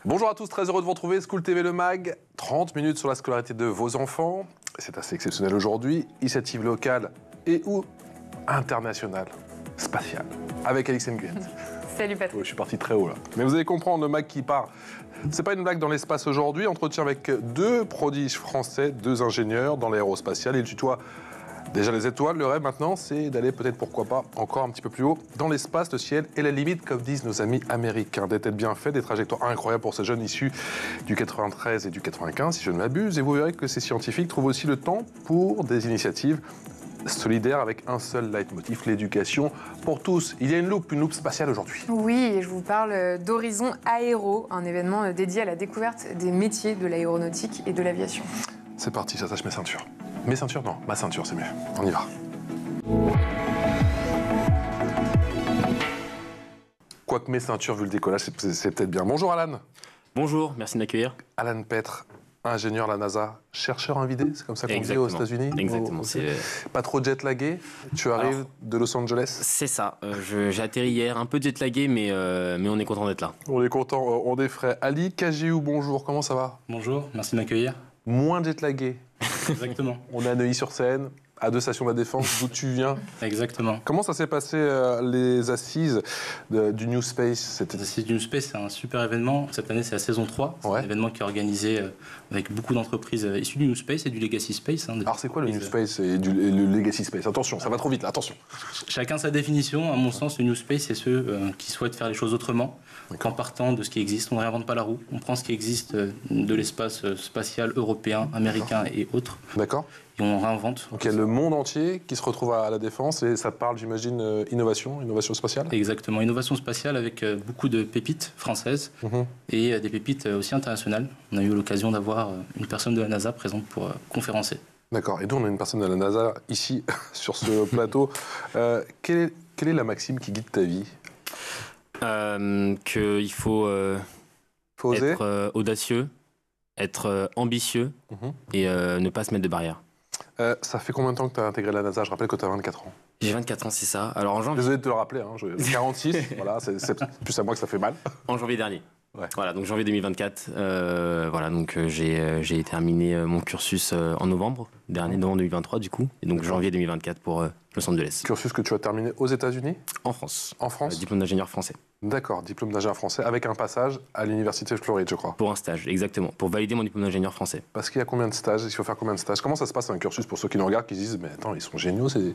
Bonjour à tous, très heureux de vous retrouver. School TV Le Mag, 30 minutes sur la scolarité de vos enfants. C'est assez exceptionnel aujourd'hui. Initiative locale et ou internationale, spatiale, avec Alix Nguyen. Salut Patrick. Je suis parti très haut là. Mais vous allez comprendre, le Mag qui part. C'est pas une blague dans l'espace aujourd'hui. Entretien avec deux prodiges français, deux ingénieurs dans l'aérospatial. Ils tutoient déjà les étoiles. Le rêve maintenant, c'est d'aller peut-être, pourquoi pas, encore un petit peu plus haut dans l'espace. Le ciel est la limite, comme disent nos amis américains. Des têtes bien faites, des trajectoires incroyables pour ces jeunes issus du 93 et du 95, si je ne m'abuse. Et vous verrez que ces scientifiques trouvent aussi le temps pour des initiatives solidaire avec un seul leitmotiv, l'éducation pour tous. Il y a une loupe spatiale aujourd'hui. Oui, et je vous parle d'Horizon Aéro, un événement dédié à la découverte des métiers de l'aéronautique et de l'aviation. C'est parti, j'attache mes ceintures. Mes ceintures, non, ma ceinture, c'est mieux. On y va. Quoique mes ceintures, vu le décollage, c'est peut-être bien. Bonjour Alan. Bonjour, merci de m'accueillir. Alan Petre, ingénieur à la NASA, chercheur invité, c'est comme ça qu'on dit aux États-Unis. Exactement. Pas trop jet-lagué. Tu arrives de Los Angeles. C'est ça. J'ai atterri hier, un peu jet-lagué, mais on est content d'être là. On est content, on est frais. Ali Kajiou, bonjour, comment ça va? Bonjour, merci de m'accueillir. Moins jet-lagué. Exactement. On est à Neuilly-sur-Seine, à 2 stations de la Défense, d'où tu viens. Exactement. Comment ça s'est passé, les assises du New Space? Les assises du New Space, c'est un super événement. Cette année, c'est la saison 3. C'est un événement qui est organisé avec beaucoup d'entreprises issues du New Space et du Legacy Space. Alors, c'est quoi le New Space et le Legacy Space? Attention, ça va trop vite, là, attention. Chacun sa définition. À mon sens, le New Space, c'est ceux qui souhaitent faire les choses autrement, en partant de ce qui existe. On ne réinvente pas la roue. On prend ce qui existe de l'espace spatial européen, américain et autres. D'accord. Et on réinvente. Donc il y a le monde entier qui se retrouve à la Défense et ça parle, j'imagine, innovation spatiale. Exactement, innovation spatiale avec beaucoup de pépites françaises et des pépites aussi internationales. On a eu l'occasion d'avoir une personne de la NASA présente pour conférencer. D'accord, et nous on a une personne de la NASA ici, sur ce plateau. Quelle est la maxime qui guide ta vie? Qu'il faut oser, être audacieux, être ambitieux et ne pas se mettre de barrières. Ça fait combien de temps que tu as intégré la NASA? Je rappelle que tu as 24 ans. J'ai 24 ans, c'est ça. Alors en janvier... Désolé de te le rappeler, hein, 46, voilà, c'est plus à moi que ça fait mal. En janvier dernier. Ouais. Voilà, donc janvier 2024. Voilà, donc j'ai terminé mon cursus en novembre dernier, novembre 2023 du coup, et donc janvier 2024 pour Los Angeles. Cursus que tu as terminé aux États-Unis? En France. En France. Diplôme d'ingénieur français. D'accord, diplôme d'ingénieur français avec un passage à l'université de Floride, je crois. Pour un stage, exactement, pour valider mon diplôme d'ingénieur français. Parce qu'il y a combien de stages? Il faut faire combien de stages? Comment ça se passe un cursus pour ceux qui nous regardent, qui se disent mais attends, ils sont géniaux ces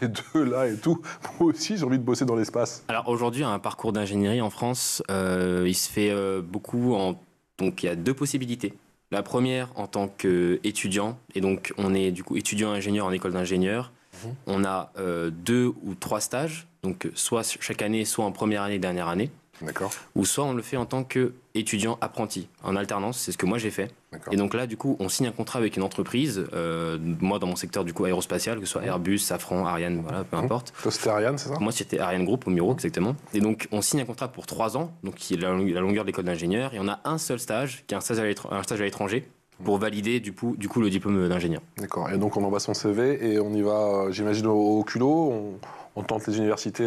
deux là et tout. Moi aussi j'ai envie de bosser dans l'espace. Alors aujourd'hui, un parcours d'ingénierie en France, il se fait beaucoup en... Donc il y a deux possibilités. La première en tant qu'étudiant, et donc on est du coup étudiant-ingénieur en école d'ingénieur. On a 2 ou 3 stages, donc soit chaque année, soit en première année, dernière année. D'accord. Ou soit on le fait en tant qu'étudiant apprenti, en alternance, c'est ce que moi j'ai fait. Et donc là, du coup, on signe un contrat avec une entreprise, moi dans mon secteur du coup aérospatial, que ce soit Airbus, Safran, Ariane, voilà, peu importe. Toi c'était Ariane, c'est ça? Moi c'était Ariane Group au Muro, exactement. Et donc on signe un contrat pour 3 ans, donc qui est la longueur de l'école d'ingénieur, et on a un seul stage, qui est un stage à l'étranger, pour valider du coup le diplôme d'ingénieur. D'accord. Et donc on envoie son CV et on y va, j'imagine, au culot. On tente les universités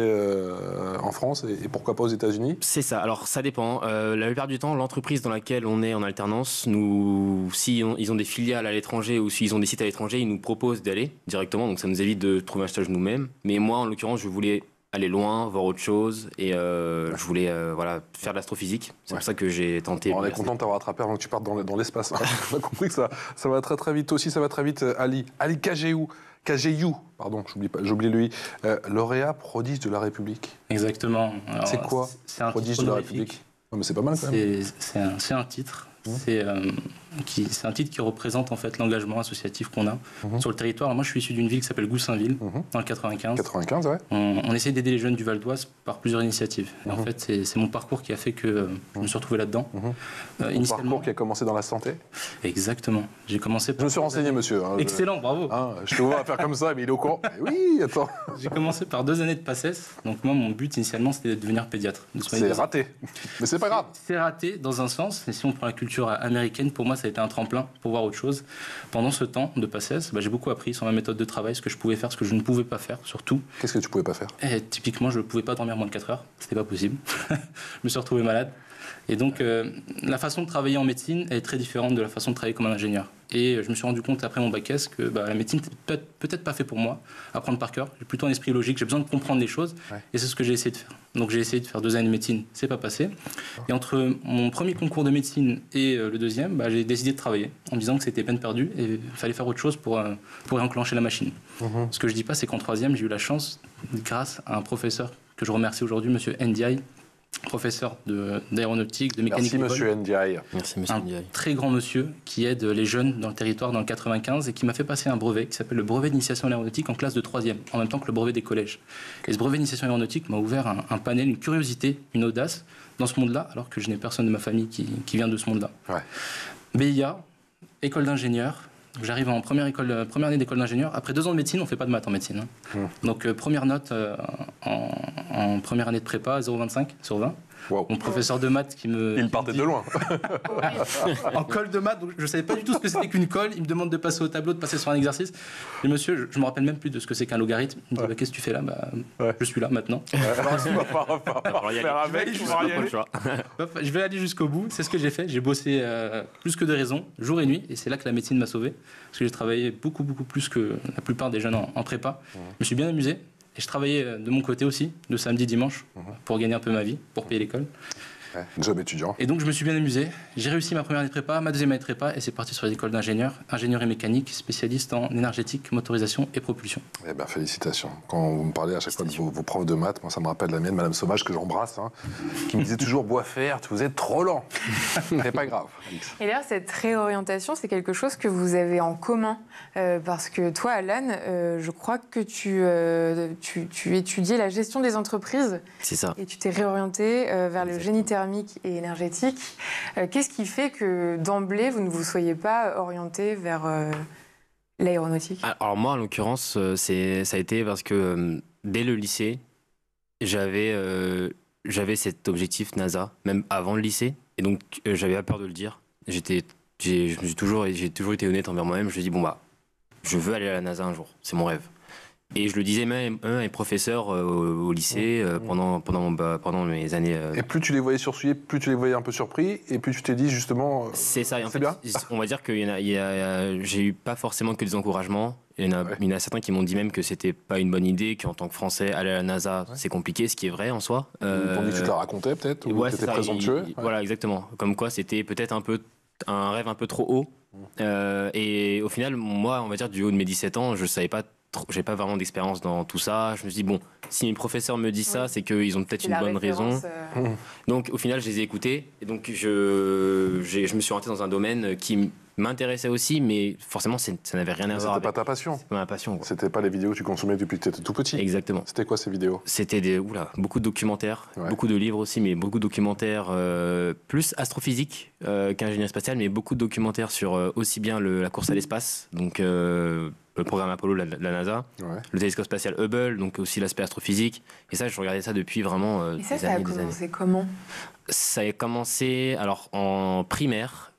en France et pourquoi pas aux États-Unis? C'est ça. Alors ça dépend. La plupart du temps, l'entreprise dans laquelle on est en alternance, ils ont des filiales à l'étranger ou s'ils ont des sites à l'étranger, ils nous proposent d'aller directement. Donc ça nous évite de trouver un stage nous-mêmes. Mais moi, en l'occurrence, je voulais aller loin, voir autre chose et je voulais faire de l'astrophysique. C'est pour ça que j'ai tenté. On est content de t'avoir attrapé avant que tu partes dans l'espace. On a compris que ça va très très vite aussi. Ça va très vite. Ali Kajiou, pardon, j'oublie lui, lauréat prodige de la République. Exactement. C'est quoi prodige de la République? Non, mais c'est pas mal quand même. C'est un titre. C'est un titre qui représente en fait l'engagement associatif qu'on a sur le territoire. Alors moi, je suis issu d'une ville qui s'appelle Goussainville, dans le 95. 95, ouais. On essaie d'aider les jeunes du Val d'Oise par plusieurs initiatives. Et en fait, c'est mon parcours qui a fait que je me suis retrouvé là-dedans. Mon parcours qui a commencé dans la santé? Exactement. J'ai commencé par... Je me suis renseigné, monsieur. Excellent, bravo. Je te vois faire comme ça, mais il est au courant. Oui, attends. J'ai commencé par 2 années de PACES. Donc moi, mon but initialement, c'était de devenir pédiatre. C'est raté. Mais c'est pas grave. C'est raté dans un sens. Et si on prend la culture américaine, pour moi, ça ça a été un tremplin pour voir autre chose. Pendant ce temps de PACES, j'ai beaucoup appris sur ma méthode de travail, ce que je pouvais faire, ce que je ne pouvais pas faire, surtout. Qu'est-ce que tu pouvais pas faire? Typiquement, je ne pouvais pas dormir moins de 4 heures, c'était pas possible. Je me suis retrouvé malade. Et donc, la façon de travailler en médecine est très différente de la façon de travailler comme un ingénieur. Et je me suis rendu compte après mon bac S que la médecine n'était peut-être pas fait pour moi, apprendre par cœur. J'ai plutôt un esprit logique, j'ai besoin de comprendre les choses. Ouais. Et c'est ce que j'ai essayé de faire. Donc j'ai essayé de faire 2 années de médecine, c'est pas passé. Et entre mon premier concours de médecine et le deuxième, j'ai décidé de travailler en me disant que c'était peine perdue et il fallait faire autre chose pour enclencher la machine. Ce que je dis pas, c'est qu'en troisième, j'ai eu la chance, grâce à un professeur que je remercie aujourd'hui, monsieur Ndiaye, professeur d'aéronautique, de mécanique. Merci monsieur Ndiaye. Merci monsieur Ndiaye. Un très grand monsieur qui aide les jeunes dans le territoire dans le 95 et qui m'a fait passer un brevet qui s'appelle le brevet d'initiation à l'aéronautique en classe de 3e, en même temps que le brevet des collèges. Et ce brevet d'initiation à l'aéronautique m'a ouvert un panel, une curiosité, une audace dans ce monde-là, alors que je n'ai personne de ma famille qui vient de ce monde-là. Ouais. BIA, école d'ingénieur. J'arrive en première année d'école d'ingénieur. Après 2 ans de médecine, on ne fait pas de maths en médecine. Donc première note en première année de prépa, 0,25 sur 20. Wow. Mon professeur de maths qui me... Il partait de loin. En colle de maths, donc je ne savais pas du tout ce que c'était qu'une colle. Il me demande de passer au tableau, de passer sur un exercice. Et monsieur, je ne me rappelle même plus de ce que c'est qu'un logarithme. Il me dit, qu'est-ce que tu fais là? Je suis là maintenant. Je vais aller jusqu'au bout. C'est ce que j'ai fait. J'ai bossé plus que de raison, jour et nuit. Et c'est là que la médecine m'a sauvé. Parce que j'ai travaillé beaucoup plus que la plupart des jeunes en prépa. Je me suis bien amusé. Et je travaillais de mon côté aussi, de samedi, dimanche, pour gagner un peu ma vie, pour payer l'école. Ouais, job étudiant. Et donc je me suis bien amusé. J'ai réussi ma première année de prépa, ma deuxième année de prépa, et c'est parti sur les écoles d'ingénieur, ingénieur et mécanique, spécialiste en énergétique, motorisation et propulsion. Eh bien, félicitations. Quand vous me parlez à chaque fois de vos profs de maths, moi ça me rappelle la mienne, Madame Sauvage, que j'embrasse, qui me disait toujours bois faire, vous êtes trop lent. C'est pas grave. Et d'ailleurs, cette réorientation, c'est quelque chose que vous avez en commun. Parce que toi, Alan, je crois que tu étudiais la gestion des entreprises. C'est ça. Et tu t'es réorienté vers le génie thermique et énergétique. Qu'est-ce qui fait que d'emblée, vous ne vous soyez pas orienté vers l'aéronautique? Alors moi, en l'occurrence, ça a été parce que dès le lycée, j'avais cet objectif NASA, même avant le lycée. Et donc, j'avais pas peur de le dire. J'ai toujours été honnête envers moi-même. Je me suis dit, je veux aller à la NASA un jour. C'est mon rêve. Et je le disais même à mes professeurs au lycée pendant mes années. Et plus tu les voyais sursouillés, plus tu les voyais un peu surpris, et plus tu t'es dit justement. C'est ça. En fait, bien. On va dire que j'ai eu pas forcément que des encouragements. Il y en a certains qui m'ont dit même que c'était pas une bonne idée, qu'en tant que Français, aller à la NASA, c'est compliqué, ce qui est vrai en soi. Ils t'ont dit que tu te la racontais peut-être, ou que tu étais présomptueux. Voilà, exactement. Comme quoi, c'était peut-être un rêve un peu trop haut. Et au final, moi, on va dire du haut de mes 17 ans, je savais pas. J'ai pas vraiment d'expérience dans tout ça. Je me suis dit, si mes professeurs me disent ça, c'est qu'ils ont peut-être une bonne raison. Donc, au final, je les ai écoutés. Et donc, je me suis orienté dans un domaine qui m'intéressait aussi, mais forcément, ça n'avait rien à voir avec... C'était pas ta passion. C'était pas ma passion. C'était pas les vidéos que tu consommais depuis que tu étais tout petit. Exactement. C'était quoi ces vidéos? C'était beaucoup de documentaires, beaucoup de livres aussi, mais beaucoup de documentaires plus astrophysique qu'ingénierie spatiale, mais beaucoup de documentaires sur aussi bien la course à l'espace, donc le programme Apollo de la NASA, le télescope spatial Hubble, donc aussi l'aspect astrophysique. Et ça, je regardais ça depuis vraiment Et ça a commencé comment? Ça a commencé en primaire.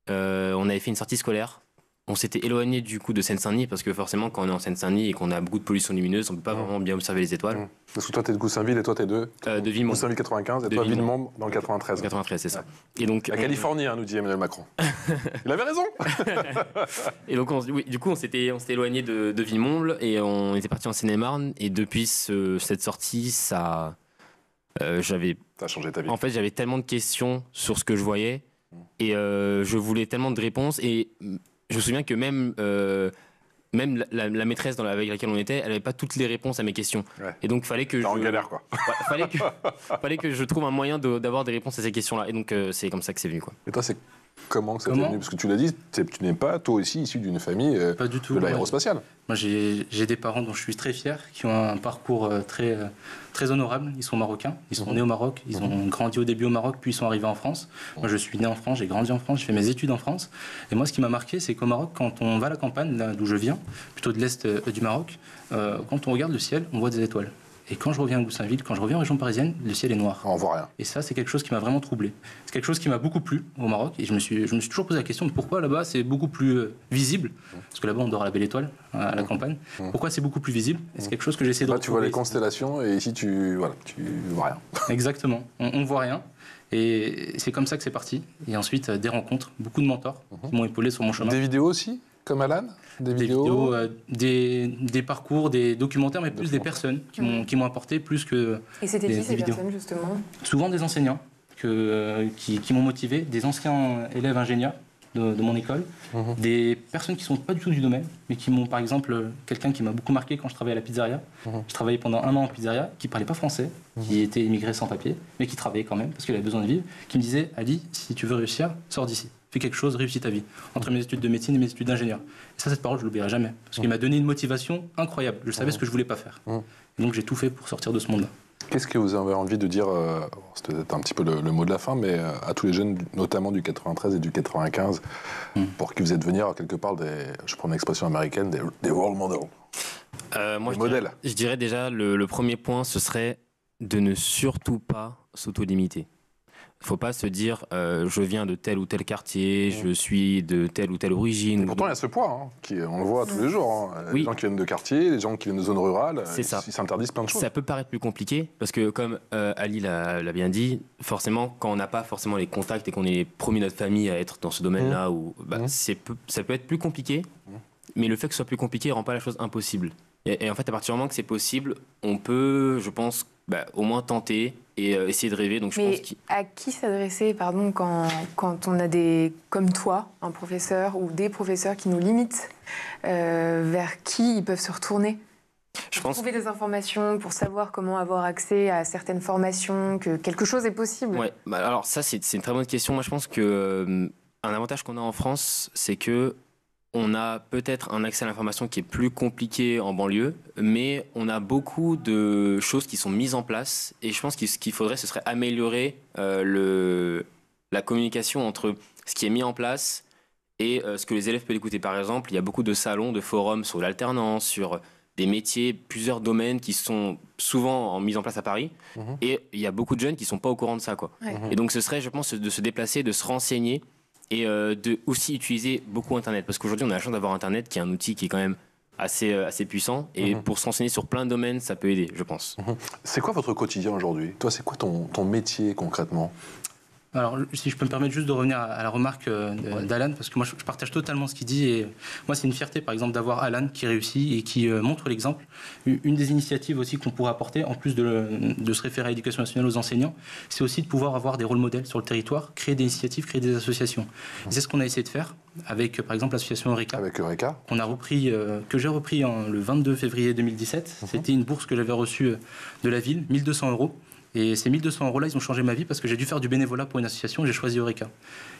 On avait fait une sortie scolaire. On s'était éloigné du coup de Seine-Saint-Denis parce que forcément quand on est en Seine-Saint-Denis et qu'on a beaucoup de pollution lumineuse, on peut pas vraiment bien observer les étoiles. Parce que toi t'es de Goussainville et toi t'es de Villemont. Goussainville 95 et toi Villemont dans le 93. 93, c'est ça. Et donc la Californie, nous dit Emmanuel Macron. Il avait raison. Et donc du coup on s'était éloigné de Villemont et on était parti en Seine-et-Marne et depuis cette sortie ça a changé ta vie. En fait j'avais tellement de questions sur ce que je voyais et je voulais tellement de réponses et je me souviens que même la maîtresse avec laquelle on était, elle n'avait pas toutes les réponses à mes questions. Et donc, fallait que en galère, quoi. fallait que je trouve un moyen d'avoir des réponses à ces questions-là. Et donc, c'est comme ça que c'est venu, quoi. Et toi, c'est comment que ça t'est venu? Parce que tu l'as dit, tu n'es pas, toi aussi, issu d'une famille pas du tout, de l'aérospatiale. Moi, j'ai des parents dont je suis très fier, qui ont un parcours très honorable. Ils sont marocains, ils sont nés au Maroc, ils ont grandi au début au Maroc, puis ils sont arrivés en France. Moi, je suis né en France, j'ai grandi en France, j'ai fait mes études en France. Et moi, ce qui m'a marqué, c'est qu'au Maroc, quand on va à la campagne, d'où je viens, plutôt de l'est du Maroc, quand on regarde le ciel, on voit des étoiles. Et quand je reviens à Goussainville, quand je reviens en région parisienne, le ciel est noir. On voit rien. Et ça, c'est quelque chose qui m'a vraiment troublé. C'est quelque chose qui m'a beaucoup plu au Maroc. Et je me suis toujours posé la question de pourquoi là-bas c'est beaucoup plus visible. Parce que là-bas, on dort à la belle étoile, à la campagne. Pourquoi c'est beaucoup plus visible? Et c'est quelque chose que j'essaie de Là, retrouver. tu vois les constellations et ici, tu vois rien. Exactement. On ne voit rien. Et c'est comme ça que c'est parti. Et ensuite, des rencontres, beaucoup de mentors qui m'ont épaulé sur mon chemin. Des vidéos aussi, comme Alan? Des vidéos, des parcours, des documentaires, mais plus des personnes qui m'ont apporté plus que. Et c'était qui ces vidéos. personnes, justement? Souvent des enseignants qui m'ont motivé, des anciens élèves ingénieurs de mon école, des personnes qui ne sont pas du tout du domaine, mais qui m'ont, par exemple, quelqu'un qui m'a beaucoup marqué quand je travaillais à la pizzeria. Je travaillais pendant 1 an en pizzeria, qui ne parlait pas français, qui était immigré sans papier, mais qui travaillait quand même, parce qu'il avait besoin de vivre, qui me disait « Ali, si tu veux réussir, sors d'ici. Fais quelque chose, réussis ta vie. » Entre mes études de médecine et mes études d'ingénieur. Et ça, cette parole, je ne l'oublierai jamais, parce qu'il m'a donné une motivation incroyable. Je savais ce que je ne voulais pas faire. Et donc, j'ai tout fait pour sortir de ce monde-là. Qu'est-ce que vous avez envie de dire, c'était un petit peu le mot de la fin, mais à tous les jeunes, notamment du 93 et du 95, pour qui vous êtes devenir quelque part je prends une expression américaine, des role models? Moi, modèles. Je dirais déjà, le premier point, ce serait de ne surtout pas s'auto-limiter. Il ne faut pas se dire je viens de tel ou tel quartier, je suis de telle ou telle origine. Et pourtant, il y a ce poids, on le voit tous les jours. Les gens qui viennent de quartier, les gens qui viennent de zones rurales, ils s'interdisent plein de choses. Ça peut paraître plus compliqué, parce que comme Ali l'a bien dit, forcément, quand on n'a pas forcément les contacts et qu'on est promis notre famille à être dans ce domaine-là, ça peut être plus compliqué, mais le fait que ce soit plus compliqué ne rend pas la chose impossible. Et en fait, à partir du moment que c'est possible, on peut, je pense, au moins tenter et essayer de rêver. Donc, Mais à qui s'adresser, pardon, quand on a comme toi, un professeur ou des professeurs qui nous limitent, vers qui ils peuvent se retourner pour trouver des informations, pour savoir comment avoir accès à certaines formations, que quelque chose est possible? Ouais, alors ça, c'est une très bonne question. Moi, je pense que un avantage qu'on a en France, c'est que on a peut-être un accès à l'information qui est plus compliqué en banlieue, mais on a beaucoup de choses qui sont mises en place. Et je pense que ce qu'il faudrait, ce serait améliorer la communication entre ce qui est mis en place et ce que les élèves peuvent écouter. Par exemple, il y a beaucoup de salons, de forums sur l'alternance, sur des métiers, plusieurs domaines qui sont souvent mis en place à Paris. Et il y a beaucoup de jeunes qui ne sont pas au courant de ça, quoi. Et donc ce serait, je pense, de se déplacer, de se renseigner et de aussi utiliser beaucoup Internet. Parce qu'aujourd'hui, on a la chance d'avoir Internet, qui est un outil qui est quand même assez puissant. Et pour se renseigner sur plein de domaines, ça peut aider, je pense. C'est quoi votre quotidien aujourd'hui? Toi, c'est quoi ton métier concrètement? Alors, si je peux me permettre juste de revenir à la remarque d'Alan, parce que moi, je partage totalement ce qu'il dit. Et moi, c'est une fierté, par exemple, d'avoir Alan qui réussit et qui montre l'exemple. Une des initiatives aussi qu'on pourrait apporter, en plus de se référer à l'éducation nationale aux enseignants, c'est aussi de pouvoir avoir des rôles modèles sur le territoire, créer des initiatives, créer des associations. Et c'est ce qu'on a essayé de faire avec, par exemple, l'association Eureka. Avec Eureka. Qu'on a repris, que j'ai repris le 22 février 2017. C'était une bourse que j'avais reçue de la ville, 1 200 €. Et ces 1 200 € là, ils ont changé ma vie parce que j'ai dû faire du bénévolat pour une association et j'ai choisi Eureka.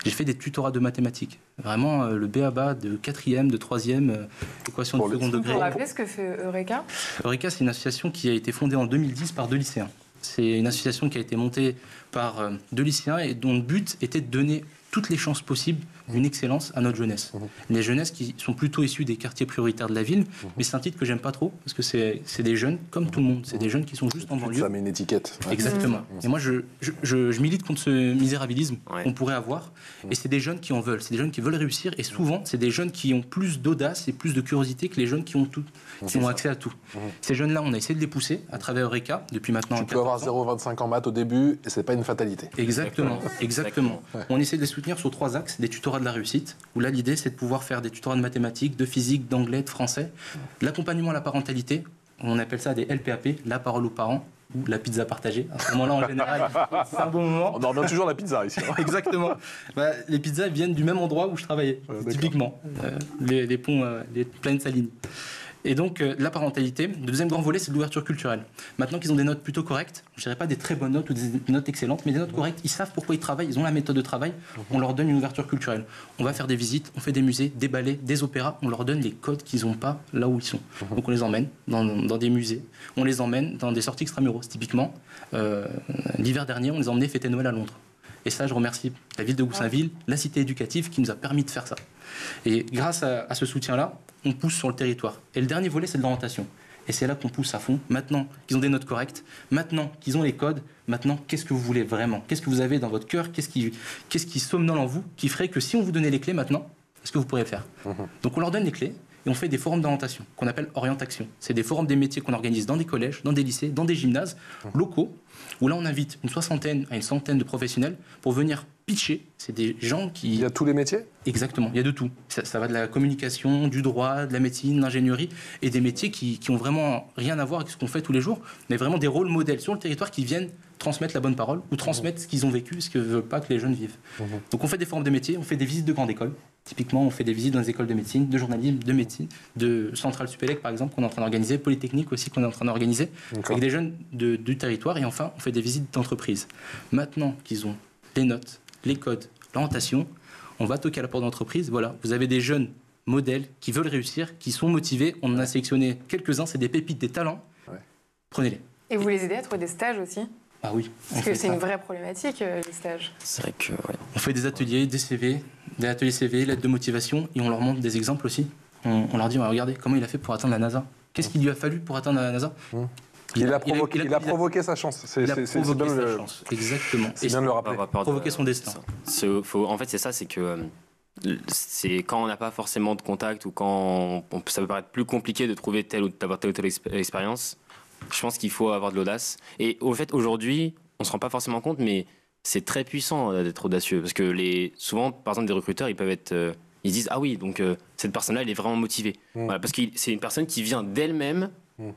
J'ai fait des tutorats de mathématiques. Vraiment, le b.a.-ba de 4e, de 3e, équation de second degré. Pour rappeler ce que fait Eureka? Eureka, c'est une association qui a été fondée en 2010 par 2 lycéens. C'est une association qui a été montée par 2 lycéens et dont le but était de donner toutes les chances possibles d'une excellence à notre jeunesse. Les jeunesses qui sont plutôt issues des quartiers prioritaires de la ville, mais c'est un titre que j'aime pas trop, parce que c'est des jeunes comme tout le monde, c'est des jeunes qui sont juste en banlieue. Ça met une étiquette. Exactement. Et moi, je milite contre ce misérabilisme qu'on pourrait avoir, et c'est des jeunes qui en veulent, c'est des jeunes qui veulent réussir, et souvent, c'est des jeunes qui ont plus d'audace et plus de curiosité que les jeunes qui ont tout, qui ont accès à tout. Ces jeunes-là, on a essayé de les pousser à travers Eureka, depuis maintenant 14 ans. Tu peux avoir 0,25 en maths au début, et c'est pas une fatalité. Exactement. On essaie de les soutenir sur 3 axes, des tutorats de la réussite, où là l'idée c'est de pouvoir faire des tutorats de mathématiques, de physique, d'anglais, de français, l'accompagnement à la parentalité, on appelle ça des LPAP, la parole aux parents, ou la pizza partagée. À ce moment-là, en général, c'est un bon moment. On en revient toujours à la pizza ici. Exactement. Les pizzas viennent du même endroit où je travaillais, typiquement. Les ponts, les plaines salines. Et donc, la parentalité. Le deuxième grand volet, c'est l'ouverture culturelle. Maintenant qu'ils ont des notes plutôt correctes, je ne dirais pas des très bonnes notes ou des notes excellentes, mais des notes correctes, ils savent pourquoi ils travaillent, ils ont la méthode de travail, on leur donne une ouverture culturelle. On va faire des visites, on fait des musées, des ballets, des opéras, on leur donne les codes qu'ils n'ont pas là où ils sont. Donc on les emmène dans des musées, on les emmène dans des sorties extramuros. Typiquement, l'hiver dernier, on les a emmenés fêter Noël à Londres. Et ça, je remercie la ville de Goussainville, la cité éducative qui nous a permis de faire ça. Et grâce à ce soutien-là, on pousse sur le territoire. Et le dernier volet, c'est de l'orientation. Et c'est là qu'on pousse à fond. Maintenant qu'ils ont des notes correctes, maintenant qu'ils ont les codes, maintenant, qu'est-ce que vous voulez vraiment? Qu'est-ce que vous avez dans votre cœur? Qu'est-ce qui somnole en vous qui ferait que si on vous donnait les clés maintenant, est-ce que vous pourriez faire? Donc on leur donne les clés et on fait des forums d'orientation qu'on appelle orientation. C'est des forums des métiers qu'on organise dans des collèges, dans des lycées, dans des gymnases locaux, où là on invite une soixantaine à une centaine de professionnels pour venir pitcher. C'est des gens qui... Il y a tous les métiers? Exactement, il y a de tout. Ça va de la communication, du droit, de la médecine, de l'ingénierie, et des métiers qui ont vraiment rien à voir avec ce qu'on fait tous les jours, mais vraiment des rôles modèles sur le territoire qui viennent transmettre la bonne parole ou transmettre ce qu'ils ont vécu, ce que ne veulent pas que les jeunes vivent. Donc on fait des forums de métiers, on fait des visites de grandes écoles. Typiquement, on fait des visites dans les écoles de médecine, de journalisme, de médecine, de Centrale Supélec, par exemple, qu'on est en train d'organiser, Polytechnique aussi, qu'on est en train d'organiser, avec des jeunes du territoire. Et enfin, on fait des visites d'entreprise. Maintenant qu'ils ont les notes, les codes, l'orientation, on va toquer à la porte d'entreprise. Voilà, vous avez des jeunes modèles qui veulent réussir, qui sont motivés. On en a sélectionné quelques-uns, c'est des pépites, des talents. Ouais. Prenez-les. Et vous les aidez à trouver des stages aussi? Ah oui. Parce que c'est une vraie problématique, les stages. C'est vrai que, ouais. On fait des ateliers, des CV, des ateliers CV, lettres de motivation, et on leur montre des exemples aussi. On leur dit, regardez, comment il a fait pour atteindre la NASA? Qu'est-ce qu'il lui a fallu pour atteindre la NASA? Il a provoqué sa chance. Il a provoqué sa chance, exactement. C'est bien de le rappeler. Provoquer son destin. En fait, c'est ça, c'est que c'est quand on n'a pas forcément de contact ou quand ça peut paraître plus compliqué de trouver d'avoir telle ou telle expérience. Je pense qu'il faut avoir de l'audace. Et au fait, aujourd'hui, on ne se rend pas forcément compte, mais c'est très puissant d'être audacieux. Parce que souvent, par exemple, des recruteurs, ils peuvent être... ils disent, ah oui, donc cette personne-là, elle est vraiment motivée. Voilà, parce que c'est une personne qui vient d'elle-même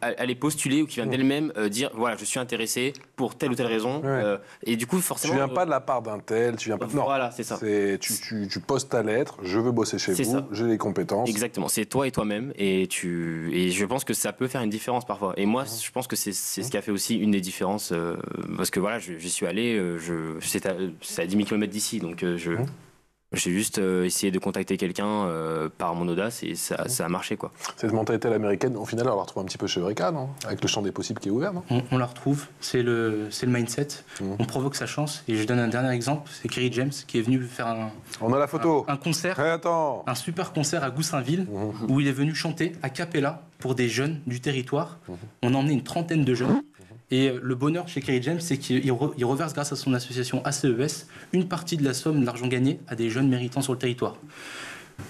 aller postuler ou qui vient d'elle-même dire, voilà, je suis intéressé pour telle ou telle raison. Et du coup, forcément... Tu viens pas de la part d'un tel, tu viens pas... Non, voilà, c'est ça. Tu poses ta lettre, je veux bosser chez vous, j'ai les compétences. Exactement, c'est toi et toi-même. Et je pense que ça peut faire une différence parfois. Et moi, je pense que c'est ce qui a fait aussi une des différences. Parce que voilà, j'y suis allé, c'est à 10 000 km d'ici, donc j'ai juste essayé de contacter quelqu'un par mon audace et ça a marché, quoi. Cette mentalité à l'américaine, au final, on la retrouve un petit peu chez Eureka, non? Avec le champ des possibles qui est ouvert, non? On la retrouve, c'est le mindset. On provoque sa chance. Et je donne un dernier exemple, c'est Kerry James qui est venu faire on a la photo. Un concert, un super concert à Goussainville, où il est venu chanter a cappella pour des jeunes du territoire. On a emmené une trentaine de jeunes. Et le bonheur chez Kerry James, c'est qu'il reverse, grâce à son association ACES, une partie de la somme de l'argent gagné à des jeunes méritants sur le territoire.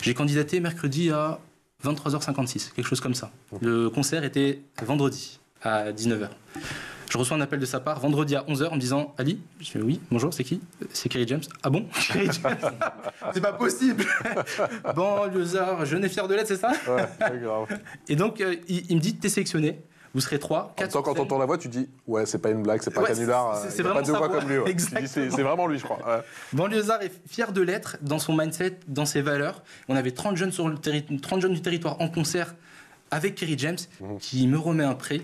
J'ai candidaté mercredi à 23h56, quelque chose comme ça. Le concert était vendredi à 19h. Je reçois un appel de sa part vendredi à 11h en me disant, Ali, je dis oui, bonjour, c'est qui? C'est Kerry James. Ah bon? Kerry James? C'est pas possible. Banlieusard, jeune et fier de l'être, c'est ça? Ouais, c'est grave. Et donc, il me dit, t'es sélectionné. Vous serez 3, 4. Quand on entend la voix, tu dis, ouais, c'est pas une blague, c'est pas un canular. C'est vraiment pas deux voix comme lui. Ouais. C'est vraiment lui, je crois. Ouais. Banlieusard est fier de l'être dans son mindset, dans ses valeurs. On avait 30 jeunes du territoire en concert avec Kerry James, qui me remet un prix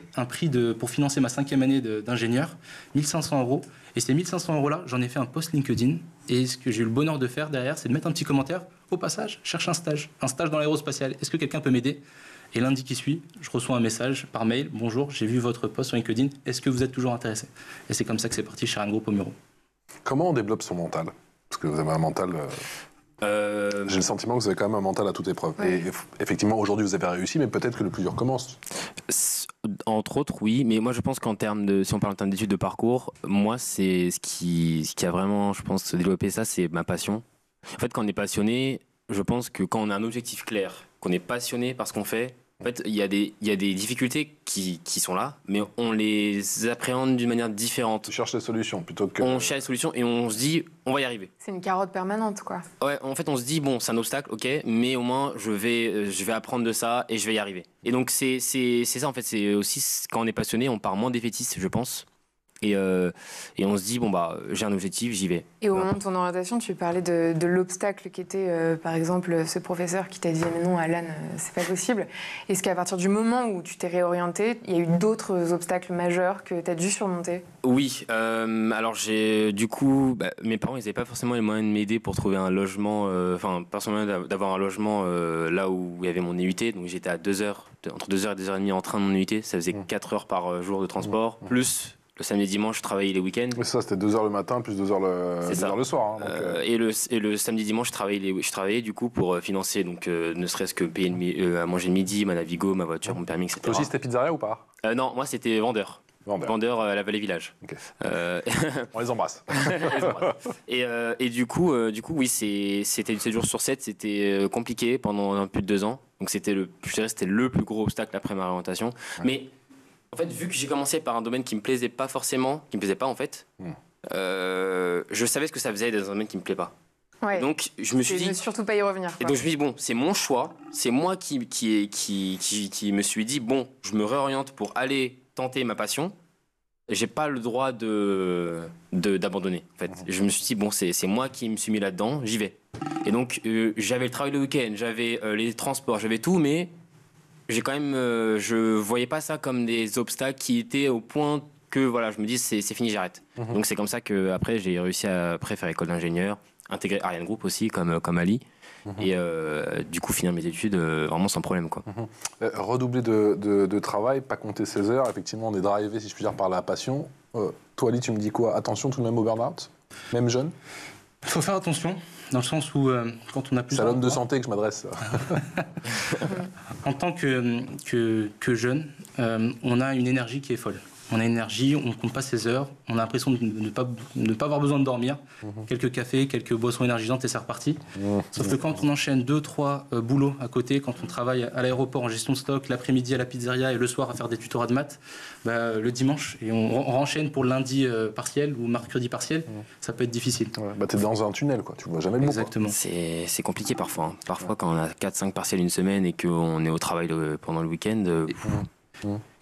pour financer ma 5e année d'ingénieur, 1500 €. Et ces 1500 € là, j'en ai fait un post LinkedIn. Et ce que j'ai eu le bonheur de faire derrière, c'est de mettre un petit commentaire. Au passage, cherche un stage dans l'aérospatial. Est-ce que quelqu'un peut m'aider? Et lundi qui suit, je reçois un message par mail. Bonjour, j'ai vu votre post sur LinkedIn. Est-ce que vous êtes toujours intéressé? Et c'est comme ça que c'est parti chez Ariane Group au Muro. Comment on développe son mental? Parce que vous avez un mental... J'ai le sentiment que vous avez quand même un mental à toute épreuve. Ouais. Et effectivement, aujourd'hui, vous avez réussi, mais peut-être que le plus dur commence. Entre autres, oui. Mais moi, je pense si on parle en termes d'études de parcours, moi, c'est ce qui a vraiment, je pense, développé ça, c'est ma passion. En fait, quand on est passionné, je pense que quand on a un objectif clair, qu'on est passionné par ce qu'on fait, en fait, il y a des difficultés qui sont là, mais on les appréhende d'une manière différente. On cherche des solutions plutôt que... On cherche des solutions et on se dit, on va y arriver. C'est une carotte permanente, quoi. Ouais, en fait, on se dit, bon, c'est un obstacle, ok, mais au moins, je vais apprendre de ça et je vais y arriver. Et donc, c'est ça, en fait, c'est aussi, quand on est passionné, on part moins défaitiste, je pense. Et on se dit, bon, bah, j'ai un objectif, j'y vais. Et au moment de ton orientation, tu parlais de l'obstacle qui était, par exemple, ce professeur qui t'a dit, mais non, Alan, c'est pas possible. Est-ce qu'à partir du moment où tu t'es réorienté, il y a eu d'autres obstacles majeurs que tu as dû surmonter? Oui. Alors, du coup, mes parents, ils n'avaient pas forcément les moyens de m'aider pour trouver un logement, pas forcément d'avoir un logement là où il y avait mon IUT. Donc, j'étais à entre 2h et 2h30 en train de mon IUT. Ça faisait 4 heures par jour de transport, plus Le samedi et dimanche, je travaillais les week-ends. Mais ça, c'était 2 heures le matin, plus 2 heures le soir. Hein, donc, et le samedi dimanche, je travaillais du coup pour financer, donc ne serait-ce que payer à manger le midi, ma Navigo, ma voiture, mon permis, etc. Toi aussi, c'était pizzeria ou pas? Non, moi, c'était vendeur. Vendeur à la Vallée Village. Okay. On les embrasse. Et du coup, oui, c'était 7 jours sur 7, c'était compliqué pendant plus de 2 ans. Donc je dirais, c'était le plus gros obstacle après ma réorientation. Ouais. Mais en fait, vu que j'ai commencé par un domaine qui me plaisait pas en fait, je savais ce que ça faisait dans un domaine qui me plaît pas. Ouais. Donc je me suis dit, ne surtout pas y revenir. Et donc je me suis dit bon, c'est mon choix, c'est moi qui me suis dit bon, je me réoriente pour aller tenter ma passion. J'ai pas le droit d'abandonner. En fait, je me suis dit bon, c'est moi qui me suis mis là-dedans, j'y vais. Et donc j'avais le travail le week-end, j'avais les transports, j'avais tout, mais j'ai quand même, je voyais pas ça comme des obstacles qui étaient au point que voilà, je me dis c'est fini, j'arrête. Donc c'est comme ça que après j'ai réussi à faire école d'ingénieur, intégrer Ariane Group aussi comme Ali. Et du coup finir mes études vraiment sans problème quoi. Redoubler de travail, pas compter 16 heures, effectivement on est drivé si je puis dire par la passion. Toi Ali, tu me dis quoi? Attention tout de même au burn-out, même jeune? Il faut faire attention, dans le sens où quand on a plus... C'est à l'homme de santé que je m'adresse. En tant que jeune, on a une énergie qui est folle. On a une énergie, on ne compte pas ses heures, on a l'impression de ne pas avoir besoin de dormir. Quelques cafés, quelques boissons énergisantes et c'est reparti. Sauf que quand on enchaîne 2-3 boulots à côté, quand on travaille à l'aéroport en gestion de stock, l'après-midi à la pizzeria et le soir à faire des tutorats de maths, le dimanche, et on renchaîne pour lundi partiel ou mercredi partiel, ça peut être difficile. Ouais, t'es dans un tunnel, quoi. Tu vois jamais le bout. Exactement. C'est compliqué parfois. Hein. Parfois quand on a 4-5 partiels une semaine et qu'on est au travail pendant le week-end...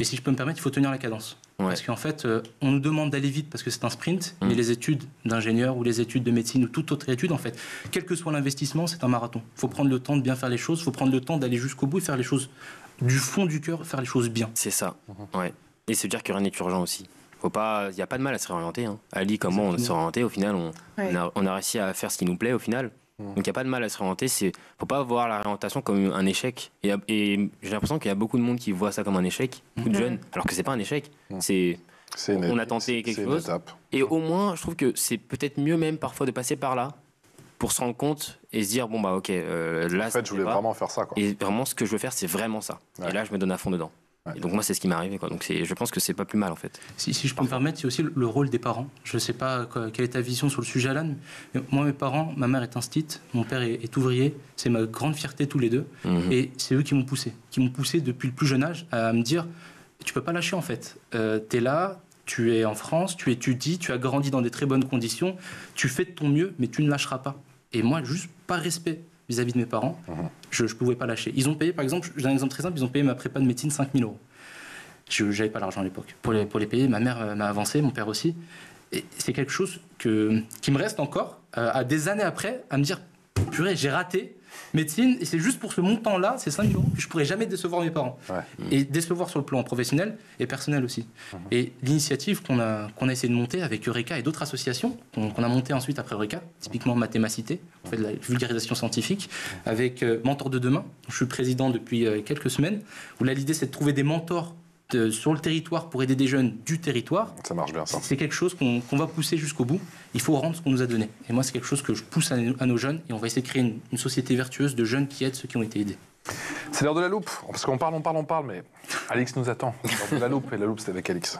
Et si je peux me permettre, il faut tenir la cadence. Ouais. Parce qu'en fait, on nous demande d'aller vite parce que c'est un sprint, mais les études d'ingénieur ou les études de médecine ou toute autre étude, en fait, quel que soit l'investissement, c'est un marathon. Il faut prendre le temps de bien faire les choses, il faut prendre le temps d'aller jusqu'au bout et faire les choses du fond du cœur, faire les choses bien. C'est ça, ouais. Et se dire que rien n'est urgent aussi. Il n'y a pas de mal à se réorienter. Hein. Ali, comment on s'est orienté, au final, on a réussi à faire ce qui nous plaît, au final. Donc il n'y a pas de mal à se réorienter, il ne faut pas voir la réorientation comme un échec. Et j'ai l'impression qu'il y a beaucoup de monde qui voit ça comme un échec, beaucoup de jeunes, alors que ce n'est pas un échec. On a tenté quelque chose. Et au moins, je trouve que c'est peut-être mieux même parfois de passer par là pour se rendre compte et se dire, bon bah ok, là... En fait, je voulais vraiment faire ça. Quoi. Et vraiment, ce que je veux faire, c'est vraiment ça. Ouais. Et là, je me donne à fond dedans. Ouais. Et donc moi, c'est ce qui m'est arrivé. Quoi. Donc je pense que c'est pas plus mal en fait. Si je peux me permettre, il y a aussi le rôle des parents. Je ne sais pas quelle est ta vision sur le sujet, Alan. Mais moi, mes parents, ma mère est instite, mon père est ouvrier. C'est ma grande fierté tous les deux. Et c'est eux qui m'ont poussé depuis le plus jeune âge à me dire, tu peux pas lâcher en fait. Tu es là, tu es en France, tu étudies, tu as grandi dans des très bonnes conditions, tu fais de ton mieux, mais tu ne lâcheras pas. Et moi, juste par respect vis-à-vis de mes parents, je ne pouvais pas lâcher. Ils ont payé, par exemple, j'ai un exemple très simple, ils ont payé ma prépa de médecine 5 000 €. Je n'avais pas l'argent à l'époque pour les payer. Ma mère m'a avancé, mon père aussi. Et c'est quelque chose qui me reste encore, à des années après, à me dire, purée, j'ai raté médecine, et c'est juste pour ce montant-là, c'est 5 000 €, que je ne pourrais jamais décevoir mes parents. Ouais. Et décevoir sur le plan professionnel et personnel aussi. Et l'initiative qu'on a essayé de monter avec Eureka et d'autres associations, qu'on a montées ensuite après Eureka, typiquement Mathémacité, on fait de la vulgarisation scientifique, avec Mentor de demain, dont je suis président depuis quelques semaines, où là l'idée c'est de trouver des mentors sur le territoire pour aider des jeunes du territoire. Ça marche bien ça. C'est quelque chose qu'on va pousser jusqu'au bout. Il faut rendre ce qu'on nous a donné. Et moi c'est quelque chose que je pousse à nos jeunes et on va essayer de créer une société vertueuse de jeunes qui aident ceux qui ont été aidés. C'est l'heure de la loupe, parce qu'on parle, mais Alix nous attend. C'est l'heure de la loupe et la loupe c'est avec Alix.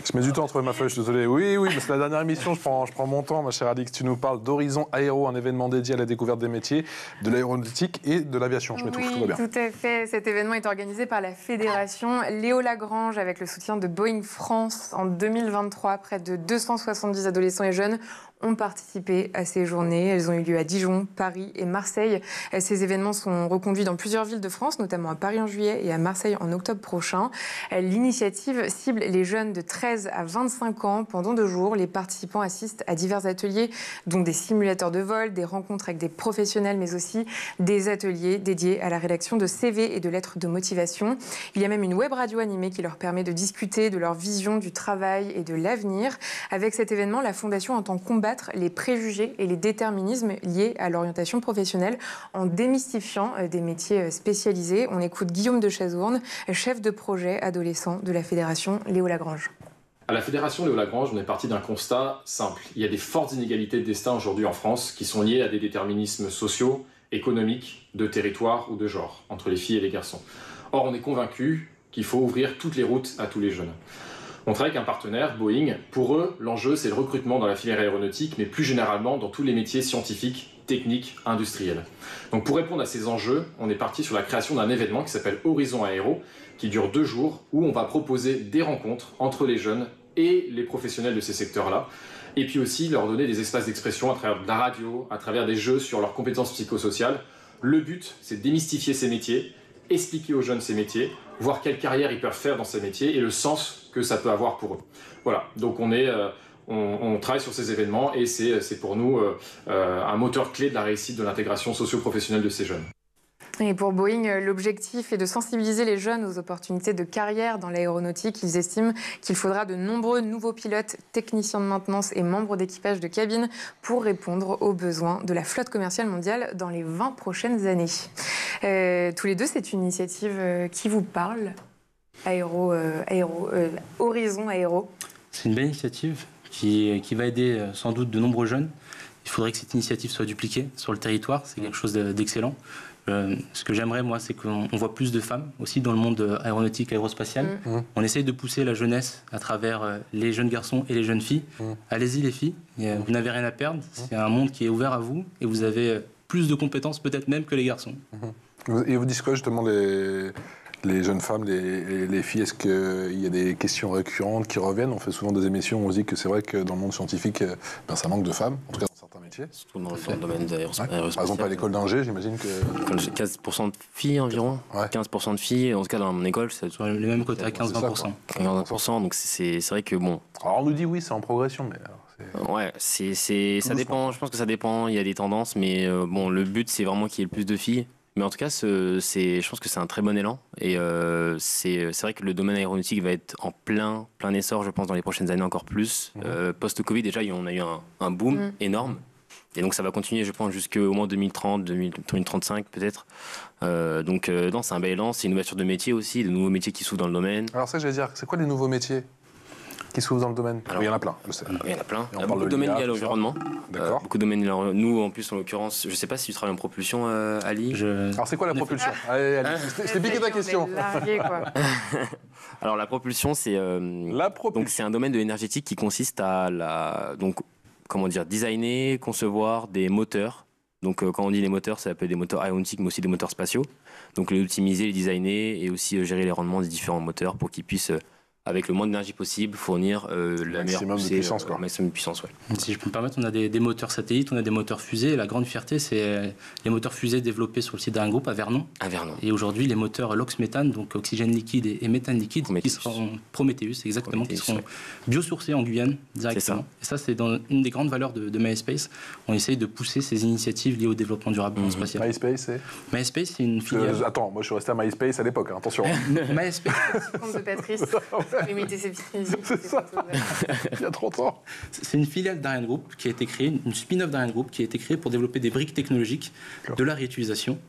Je mets du temps à trouver ma feuille, je suis désolé. Oui, mais c'est la dernière émission, je prends mon temps, ma chère Alix. Tu nous parles d'Horizon Aéro, un événement dédié à la découverte des métiers, de l'aéronautique et de l'aviation. Je m'étouffe, tout va bien. Tout à fait. Cet événement est organisé par la Fédération Léo Lagrange avec le soutien de Boeing France. En 2023, près de 270 adolescents et jeunes ont participé à ces journées. Elles ont eu lieu à Dijon, Paris et Marseille. Ces événements sont reconduits dans plusieurs villes de France, notamment à Paris en juillet et à Marseille en octobre prochain. L'initiative cible les jeunes de 13 à 25 ans. Pendant 2 jours, les participants assistent à divers ateliers, dont des simulateurs de vol, des rencontres avec des professionnels, mais aussi des ateliers dédiés à la rédaction de CV et de lettres de motivation. Il y a même une web radio animée qui leur permet de discuter de leur vision du travail et de l'avenir. Avec cet événement, la Fondation entend combattre combattre les préjugés et les déterminismes liés à l'orientation professionnelle en démystifiant des métiers spécialisés. On écoute Guillaume de Chazourne, chef de projet adolescent de la Fédération Léo Lagrange. À la Fédération Léo Lagrange, on est parti d'un constat simple. Il y a des fortes inégalités de destin aujourd'hui en France qui sont liées à des déterminismes sociaux, économiques, de territoire ou de genre, entre les filles et les garçons. Or, on est convaincu qu'il faut ouvrir toutes les routes à tous les jeunes. On travaille avec un partenaire, Boeing. Pour eux, l'enjeu, c'est le recrutement dans la filière aéronautique, mais plus généralement dans tous les métiers scientifiques, techniques, industriels. Donc pour répondre à ces enjeux, on est parti sur la création d'un événement qui s'appelle Horizon Aéro, qui dure 2 jours, où on va proposer des rencontres entre les jeunes et les professionnels de ces secteurs-là, et puis aussi leur donner des espaces d'expression à travers de la radio, à travers des jeux sur leurs compétences psychosociales. Le but, c'est de démystifier ces métiers, expliquer aux jeunes ces métiers, voir quelle carrière ils peuvent faire dans ces métiers et le sens que ça peut avoir pour eux. Voilà, donc on travaille sur ces événements et c'est pour nous un moteur clé de la réussite de l'intégration socio-professionnelle de ces jeunes. Et pour Boeing, l'objectif est de sensibiliser les jeunes aux opportunités de carrière dans l'aéronautique. Ils estiment qu'il faudra de nombreux nouveaux pilotes, techniciens de maintenance et membres d'équipage de cabine pour répondre aux besoins de la flotte commerciale mondiale dans les 20 prochaines années. Tous les deux, c'est une initiative qui vous parle, Horizon Aéro. C'est une belle initiative qui va aider sans doute de nombreux jeunes. Il faudrait que cette initiative soit dupliquée sur le territoire. C'est quelque chose d'excellent. Ce que j'aimerais, moi, c'est qu'on voit plus de femmes aussi dans le monde aéronautique, aérospatial. On essaye de pousser la jeunesse à travers les jeunes garçons et les jeunes filles. Allez-y, les filles, vous n'avez rien à perdre. C'est un monde qui est ouvert à vous et vous avez plus de compétences, peut-être même que les garçons. Et vous dites quoi, justement, les jeunes femmes, les filles? Est-ce qu'il y a des questions récurrentes qui reviennent? On fait souvent des émissions où on se dit que c'est vrai que dans le monde scientifique, ça manque de femmes, en tout cas dans certains métiers. Surtout dans le domaine aérospatial. Par exemple, à l'école d'ingé, j'imagine que... 15% de filles environ. Ouais. 15% de filles, en tout cas dans mon école, c'est les mêmes côtés à 15-20%. 15-20%, donc c'est vrai que bon... Alors on nous dit oui, c'est en progression, mais... Ouais, ça dépend, je pense que ça dépend, il y a des tendances, mais bon, le but c'est vraiment qu'il y ait le plus de filles. Mais en tout cas, je pense que c'est un très bon élan. Et c'est vrai que le domaine aéronautique va être en plein essor, je pense, dans les prochaines années encore plus. Post-Covid, déjà, on a eu un boom énorme. Et donc, ça va continuer, je pense, jusqu'au moins 2030, 2035 peut-être. Donc, non, c'est un bel élan. C'est une ouverture de métiers aussi, de nouveaux métiers qui s'ouvrent dans le domaine. Alors ça, j'allais dire, c'est quoi les nouveaux métiers qui s'ouvrent dans le domaine? Alors, il y en a plein, je sais. Il y en a plein. Il y a beaucoup de domaines liés à l'environnement. D'accord. Beaucoup de domaines. Nous, en plus, en l'occurrence, je ne sais pas si tu travailles en propulsion, Ali. Alors, c'est quoi la propulsion? Allez, je t'ai piqué ta question. Alors, la propulsion, c'est donc c'est un domaine de l'énergétique qui consiste à designer, concevoir des moteurs. Donc, quand on dit les moteurs, ça peut être des moteurs aéronautiques, mais aussi des moteurs spatiaux. Donc, les optimiser, les designer et aussi gérer les rendements des différents moteurs pour qu'ils puissent avec le moins d'énergie possible, fournir la meilleure puissance, quoi. Maximum de puissance, ouais. Si je peux me permettre, on a des moteurs satellites, on a des moteurs fusées. La grande fierté, c'est les moteurs fusées développés sur le site d'ArianeGroup à Vernon. À Vernon. Et aujourd'hui, les moteurs LOX-méthane, donc oxygène liquide et méthane liquide, qui seront Prometheus, exactement, qui seront biosourcés en Guyane directement. Et ça, c'est dans une des grandes valeurs de MySpace. On essaye de pousser ces initiatives liées au développement durable spatial. MySpace, c'est une filiale. Attends, moi je suis resté à MySpace à l'époque, hein, attention. MySpace. Compte de Patrice. Imiter ses petites musiques. C'est ça. Il y a 30 ans. C'est une filiale d'ArianeGroup qui a été créée, une spin-off d'ArianeGroup qui a été créée pour développer des briques technologiques de la réutilisation.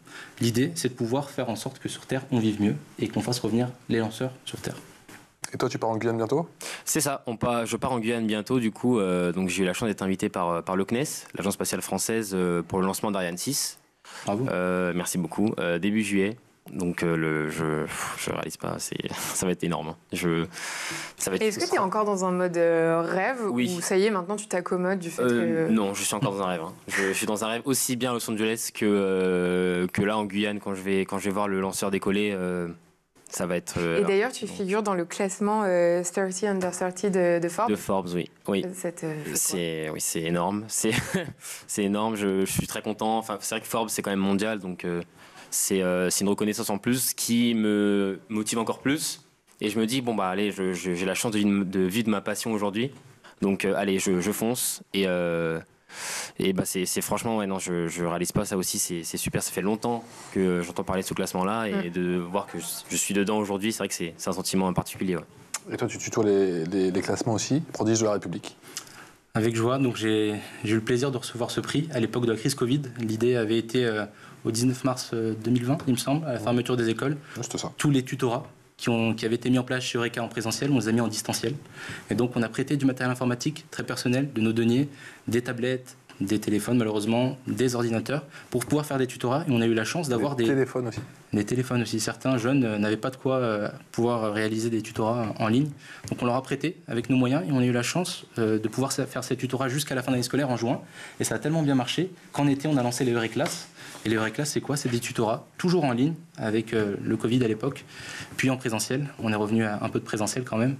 L'idée, c'est de pouvoir faire en sorte que sur Terre, on vive mieux et qu'on fasse revenir les lanceurs sur Terre. Et toi, tu pars en Guyane bientôt? C'est ça, je pars en Guyane bientôt. Du coup, donc j'ai eu la chance d'être invité par le CNES, l'agence spatiale française, pour le lancement d'Ariane 6. Bravo. Merci beaucoup. Début juillet. Donc je réalise pas, ça va être énorme. Est-ce que tu es encore dans un mode rêve ou ça y est, maintenant tu t'accommodes du fait que... Non, je suis encore dans un rêve. Hein. Je suis dans un rêve aussi bien à Los Angeles que là en Guyane quand je vais voir le lanceur décoller. Ça va être. Et d'ailleurs, tu figures dans le classement 30 Under 30 de Forbes. De Forbes, oui. C'est énorme. C'est énorme. Je suis très content. Enfin, c'est vrai que Forbes c'est quand même mondial, donc. C'est une reconnaissance en plus qui me motive encore plus. Et je me dis, bon, bah, allez, j'ai la chance de vivre de ma passion aujourd'hui. Donc, allez, je fonce. Et bah, c'est franchement, ouais, non, je réalise pas ça aussi. C'est super. Ça fait longtemps que j'entends parler de ce classement-là. Et de voir que je suis dedans aujourd'hui, c'est vrai que c'est un sentiment particulier. Ouais. Et toi, tu tutoies les classements aussi, prodige de la République? Avec joie. Donc j'ai eu le plaisir de recevoir ce prix à l'époque de la crise Covid. L'idée avait été au 19 mars 2020, il me semble, à la fermeture des écoles. Juste ça. Tous les tutorats qui avaient été mis en place chez Eureka en présentiel, on les a mis en distanciel. Et donc on a prêté du matériel informatique très personnel, de nos deniers, des tablettes, des téléphones malheureusement, des ordinateurs, pour pouvoir faire des tutorats. Et on a eu la chance d'avoir des téléphones aussi. Des téléphones aussi. Certains jeunes n'avaient pas de quoi pouvoir réaliser des tutorats en ligne. Donc on leur a prêté avec nos moyens et on a eu la chance de pouvoir faire ces tutorats jusqu'à la fin de l'année scolaire en juin. Et ça a tellement bien marché qu'en été on a lancé les Eureclass. Et les Eureclass, c'est quoi? C'est des tutorats toujours en ligne avec le Covid à l'époque, puis en présentiel. On est revenu à un peu de présentiel quand même.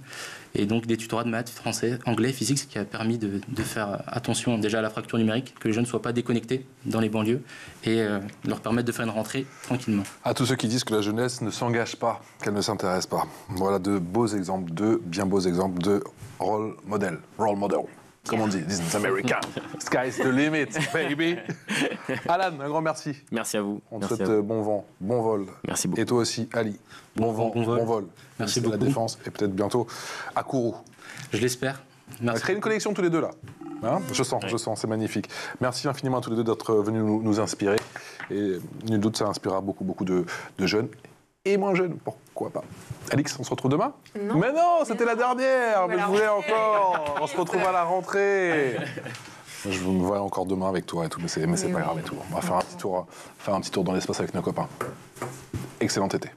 Et donc des tutorats de maths, français, anglais, physique, ce qui a permis de faire attention déjà à la fracture numérique, que les jeunes ne soient pas déconnectés dans les banlieues et leur permettre de faire une rentrée tranquillement. À tous ceux qui disent que la jeunesse ne s'engage pas, qu'elle ne s'intéresse pas. Voilà de beaux exemples, de bien beaux exemples de role model. Role model. Comme on dit, this is America. Sky's the limit, baby. Alan, un grand merci. Merci à vous. On te souhaite bon vent, bon vol. Merci beaucoup. Et toi aussi, Ali. Bon vent, bon vol. Merci beaucoup. À la Défense et peut-être bientôt à Kourou. Je l'espère. On va créer une collection tous les deux là. Hein, je sens, c'est magnifique. Merci infiniment à tous les deux d'être venus nous inspirer. Et nul doute, ça inspirera beaucoup de jeunes. Et moins jeunes, pourquoi pas. Alix, on se retrouve demain? Non. Mais non, c'était la dernière, mais je voulais encore. On se retrouve à la rentrée. Je me vois encore demain avec toi et tout, mais c'est pas grave et tout. On va faire un petit tour dans l'espace avec nos copains. Excellent été.